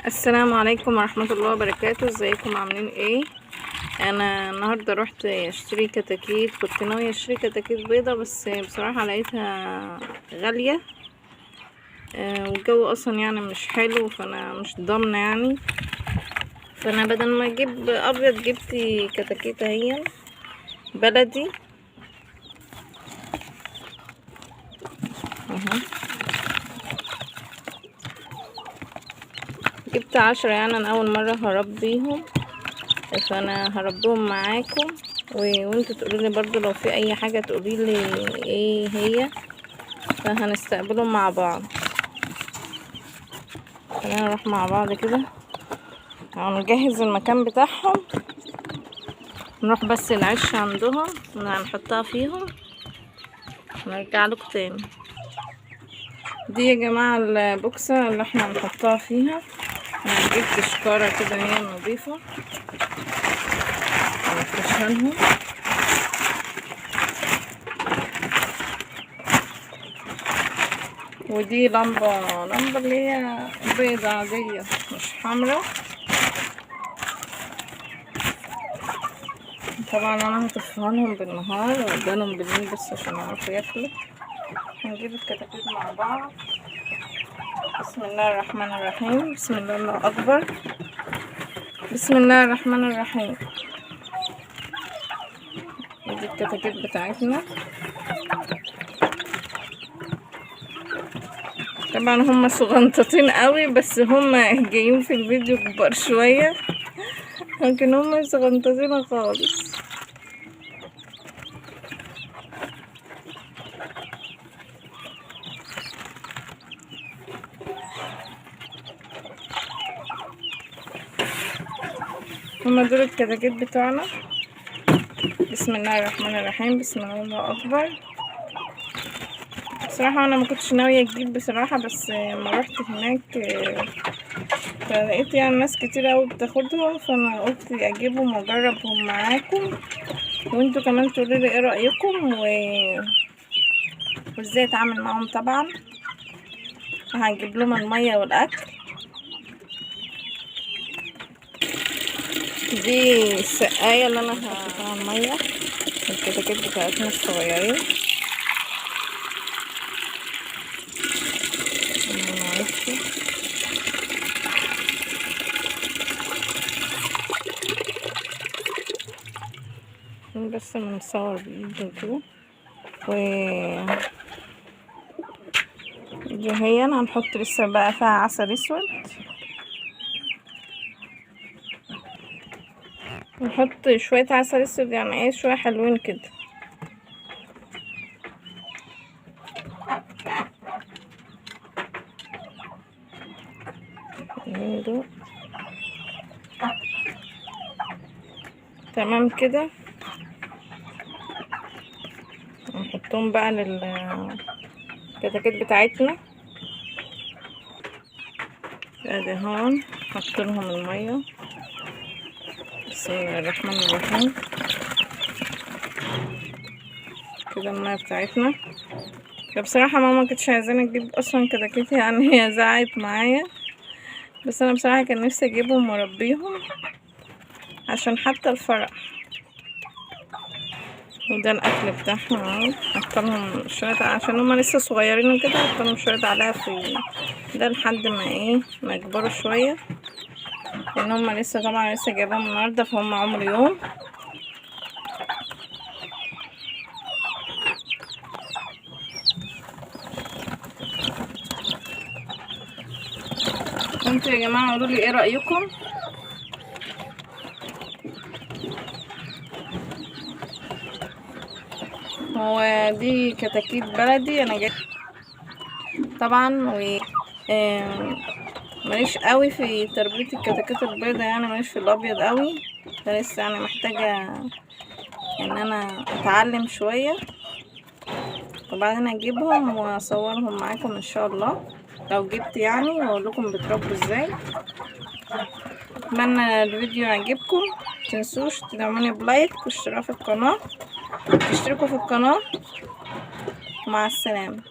السلام عليكم ورحمة الله وبركاته. ازيكم عاملين ايه؟ انا النهاردة رحت اشتري كتاكيت، كنت ناوية اشتري كتاكيت بيضة بس بصراحة لقيتها غالية. والجو اصلا يعني مش حلو، فانا مش ضامنة يعني. فانا بدل ما اجيب ابيض جبت كتاكيت اهي بلدي اهو. جبت 10 يعني، انا اول مرة هربيهم، فانا هربيهم معاكم وانتوا تقولوا لي برضو لو في اي حاجه تقولي لي ايه هي، فهنستقبلهم مع بعض. خلينا نروح مع بعض كده هنجهز المكان بتاعهم، نروح بس العش عندهم هنحطها فيهم ونرجع لكم تاني. دي يا جماعه البوكسه اللي احنا هنحطها فيها. انا جبت شكاره كده هي نظيفه هنفرشها لهم. ودي لمبة اللي هي بيضة عادية مش حمرا. طبعا انا هطفيها لهم بالنهار وادالهم بالليل بس عشان يعرفوا ياكلوا. هنجيب الكتاكيت مع بعض. بسم الله الرحمن الرحيم، بسم الله الله اكبر، بسم الله الرحمن الرحيم. دي الكتاكيت بتاعتنا. طبعا هم صغنطتين قوي بس هم جايين في الفيديو كبار شوية، لكن هم صغنطتين خالص. هما دول الكتاكيت بتوعنا. بسم الله الرحمن الرحيم، بسم الله الله اكبر. بصراحة انا ما كنتش ناوية اجيب بصراحة، بس لما رحت هناك فلقيت يعني ناس كتير اوي بتاخدهم، فانا قلت اجيبهم واجربهم معاكم وانتوا كمان تقولوا لي ايه رايكم وازاي اتعامل معاهم. طبعا هنجيب لهم الميه والاكل. دي السقايه اللي انا هحطها الميه الكتاكيت بتاعتنا الصغيرين. بس بنصور بايدي كده هي هنحط لسه بقى فيها عسل اسود، نحط شويه عسل اسود يعني ايه شويه حلوين كده. تمام كده. نحطهم بقى للكتاكيت بتاعتنا. ادي هون حط لهم الميه. بسم الله الرحمن الرحيم. كده الميه بتاعتنا. بصراحه ماما كانتش عايزاني اجيب اصلا كتاكيت يعني هي زعقت معايا، بس انا بصراحه كان نفسي اجيبهم واربيهم عشان حتى الفرح. وده الاكل بتاعهم اهو. حطلهم شويه عشان هما لسه صغيرين وكده، حطلهم شويه علف ده لحد ما ما يكبروا شويه، لان هما لسه طبعا لسه جايباهم النهارده فهم عمر يوم. انتوا يا جماعه قولوا لي ايه رايكم. هو دي كتاكيت بلدي انا جاي طبعا ماليش قوي في تربيه الكتاكيت البيضة يعني، ماليش في الابيض قوي، ده لسه يعني محتاجه ان انا اتعلم شويه وبعدين اجيبهم واصورهم معاكم ان شاء الله لو جبت يعني، واقول لكم بتربوا ازاي. اتمنى الفيديو يعجبكم، متنسوش تدعموني بلايك واشتراك في القناه، تشتركوا في القناه. مع السلامه.